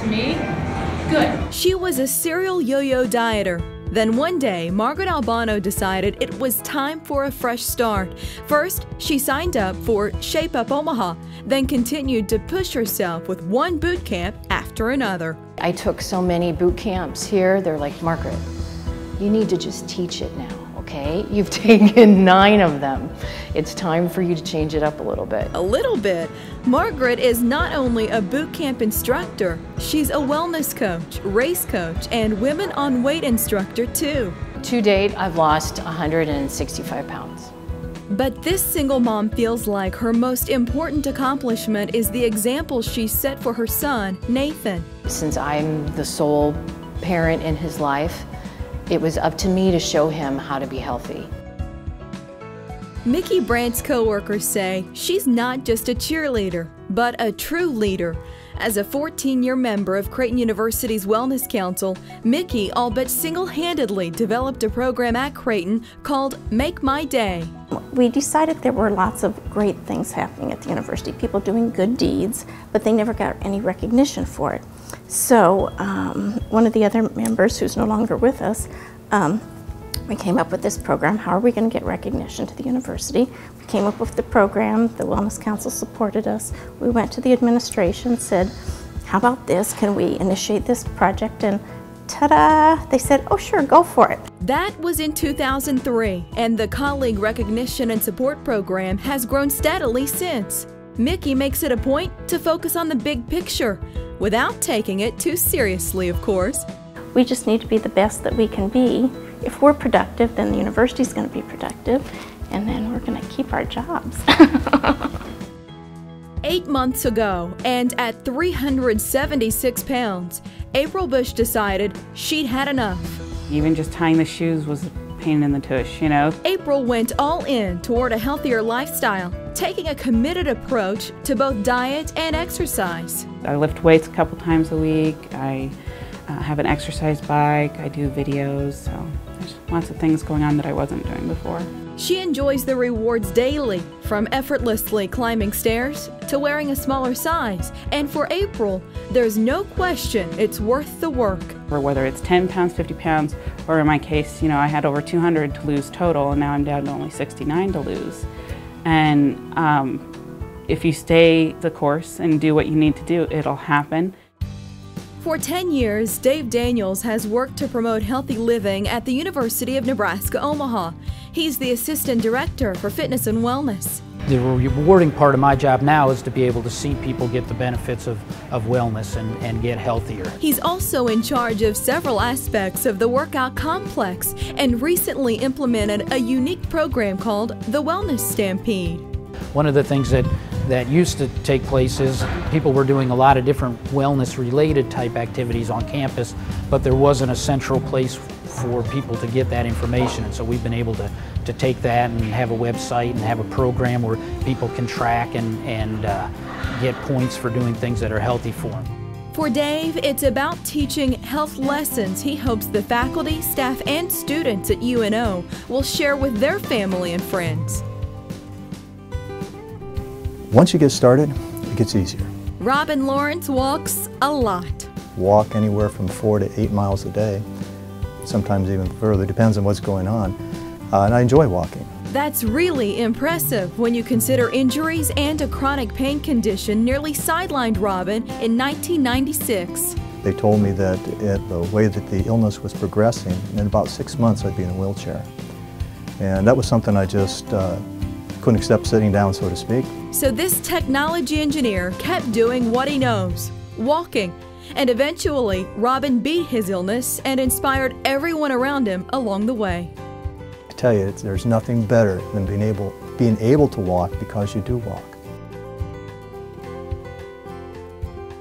to me. Good. She was a serial yo-yo dieter. Then one day, Margaret Albano decided it was time for a fresh start. First, she signed up for Shape Up Omaha, then continued to push herself with one boot camp after another. I took so many boot camps here, they're like, Margaret, you need to just teach it now, okay? You've taken 9 of them. It's time for you to change it up a little bit. A little bit? Margaret is not only a boot camp instructor, she's a wellness coach, race coach, and women on weight instructor too. To date, I've lost 165 pounds. But this single mom feels like her most important accomplishment is the example she set for her son, Nathan. Since I'm the sole parent in his life, it was up to me to show him how to be healthy. Mickey Brandt's co-workers say she's not just a cheerleader, but a true leader. As a 14-year member of Creighton University's Wellness Council, Mickey all but single-handedly developed a program at Creighton called Make My Day. We decided there were lots of great things happening at the university, people doing good deeds, but they never got any recognition for it. So one of the other members, who's no longer with us, we came up with this program. How are we going to get recognition to the university? We came up with the program. The Wellness Council supported us. We went to the administration, said, how about this? Can we initiate this project? And ta-da! They said, oh sure, go for it. That was in 2003, and the Colleague Recognition and Support Program has grown steadily since. Mickey makes it a point to focus on the big picture, without taking it too seriously, of course. We just need to be the best that we can be. If we're productive, then the university's going to be productive, and then we're going to keep our jobs. 8 months ago, and at 376 pounds, April Bush decided she'd had enough. Even just tying the shoes was a pain in the tush, you know. April went all in toward a healthier lifestyle, taking a committed approach to both diet and exercise. I lift weights a couple times a week. I have an exercise bike. I do videos, so there's lots of things going on that I wasn't doing before. She enjoys the rewards daily, from effortlessly climbing stairs to wearing a smaller size. And for April, there's no question it's worth the work. Or whether it's 10 pounds, 50 pounds, or in my case, you know, I had over 200 to lose total, and now I'm down to only 69 to lose. And if you stay the course and do what you need to do, it'll happen. For 10 years, Dave Daniels has worked to promote healthy living at the University of Nebraska-Omaha. He's the Assistant Director for Fitness and Wellness. The rewarding part of my job now is to be able to see people get the benefits of wellness and get healthier. He's also in charge of several aspects of the workout complex and recently implemented a unique program called the Wellness Stampede. One of the things that used to take place is people were doing a lot of different wellness-related type activities on campus, but there wasn't a central place for people to get that information. And so we've been able to take that and have a website and have a program where people can track and get points for doing things that are healthy for them. For Dave, it's about teaching health lessons he hopes the faculty, staff, and students at UNO will share with their family and friends. Once you get started, it gets easier. Robin Lawrence walks a lot. Walk anywhere from 4 to 8 miles a day, sometimes even further, depends on what's going on. And I enjoy walking. That's really impressive when you consider injuries and a chronic pain condition nearly sidelined Robin in 1996. They told me that the way that the illness was progressing, in about 6 months I'd be in a wheelchair. And that was something I just couldn't accept sitting down, so to speak. So this technology engineer kept doing what he knows, walking. And eventually, Robin beat his illness and inspired everyone around him along the way. I tell you, there's nothing better than being able to walk because you do walk.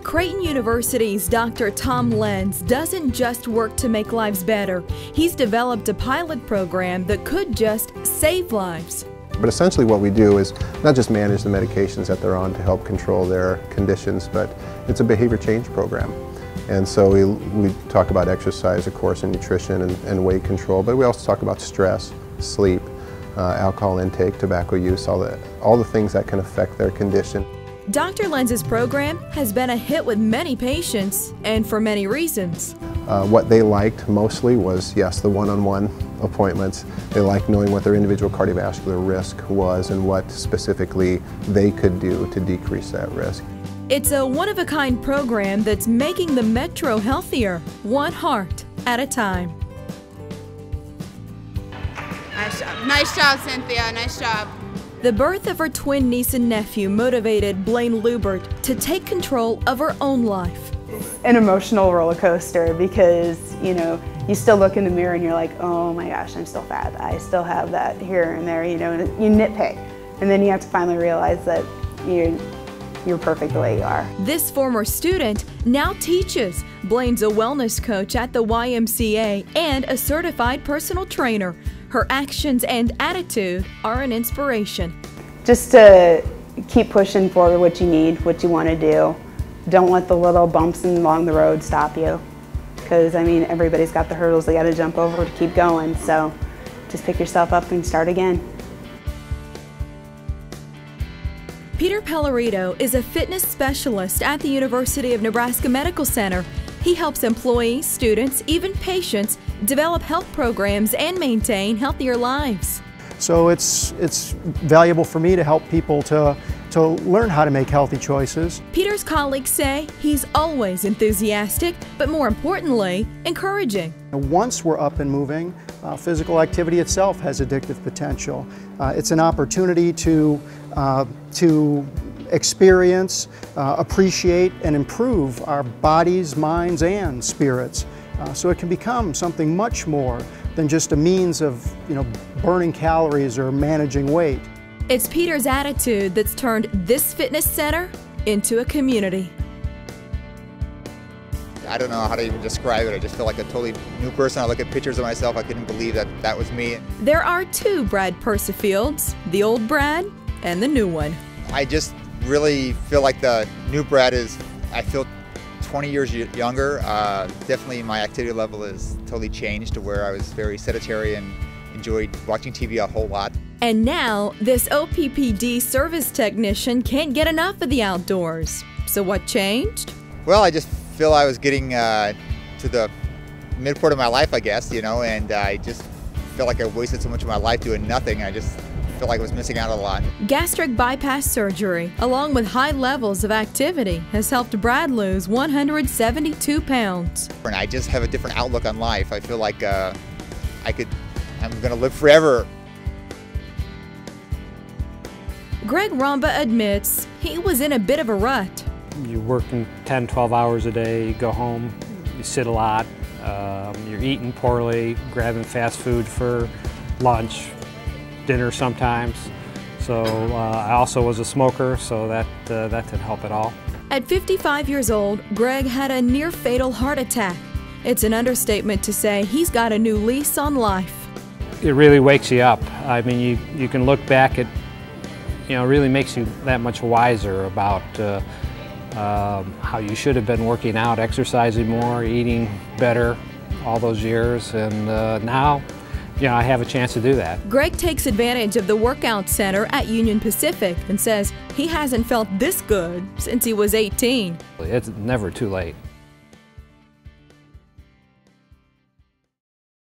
Creighton University's Dr. Tom Lenz doesn't just work to make lives better. He's developed a pilot program that could just save lives. But essentially what we do is not just manage the medications that they're on to help control their conditions, but it's a behavior change program. And so we talk about exercise, of course, and nutrition and weight control, but we also talk about stress, sleep, alcohol intake, tobacco use, all the things that can affect their condition. Dr. Lenz's program has been a hit with many patients, and for many reasons. What they liked mostly was, yes, the one-on-one appointments. They liked knowing what their individual cardiovascular risk was and what specifically they could do to decrease that risk. It's a one-of-a-kind program that's making the Metro healthier, one heart at a time. Nice job. Nice job, Cynthia. Nice job. The birth of her twin niece and nephew motivated Blaine Lewbert to take control of her own life. An emotional roller coaster because, you know, you still look in the mirror and you're like, oh my gosh, I'm still fat. I still have that here and there, you know, and you nitpick. And then you have to finally realize that you're perfect the way you are. This former student now teaches. Blaine's a wellness coach at the YMCA and a certified personal trainer. Her actions and attitude are an inspiration. Just to keep pushing forward what you need, what you want to do. Don't let the little bumps along the road stop you. Because, I mean, everybody's got the hurdles they got to jump over to keep going. So just pick yourself up and start again. Peter Pellerito is a fitness specialist at the University of Nebraska Medical Center. He helps employees, students, even patients develop health programs and maintain healthier lives. So it's valuable for me to help people to learn how to make healthy choices. Peter's colleagues say he's always enthusiastic, but more importantly, encouraging. Once we're up and moving, physical activity itself has addictive potential. It's an opportunity to experience, appreciate, and improve our bodies, minds, and spirits. So it can become something much more than just a means of, burning calories or managing weight. It's Peter's attitude that's turned this fitness center into a community. I don't know how to even describe it. I just feel like a totally new person. I look at pictures of myself, I couldn't believe that that was me. There are two Brad Persifields, the old Brad and the new one. I just really feel like the new Brad I feel 20 years younger. Definitely my activity level is totally changed to where I was very sedentary and enjoyed watching TV a whole lot. And now, this OPPD service technician can't get enough of the outdoors. So what changed? Well, I just feel I was getting to the midpoint of my life, I guess, and I just felt like I wasted so much of my life doing nothing. I just felt like I was missing out a lot. Gastric bypass surgery, along with high levels of activity, has helped Brad lose 172 pounds. And I just have a different outlook on life. I feel like I'm going to live forever. Greg Romba admits he was in a bit of a rut. You're working 10, 12 hours a day, you go home, you sit a lot, you're eating poorly, grabbing fast food for lunch, dinner sometimes. So I also was a smoker, so that didn't help at all. At 55 years old, Greg had a near-fatal heart attack. It's an understatement to say he's got a new lease on life. It really wakes you up. I mean, you can look back at, it really makes you that much wiser about how you should have been working out, exercising more, eating better all those years, and now, I have a chance to do that. Greg takes advantage of the workout center at Union Pacific and says he hasn't felt this good since he was 18. It's never too late.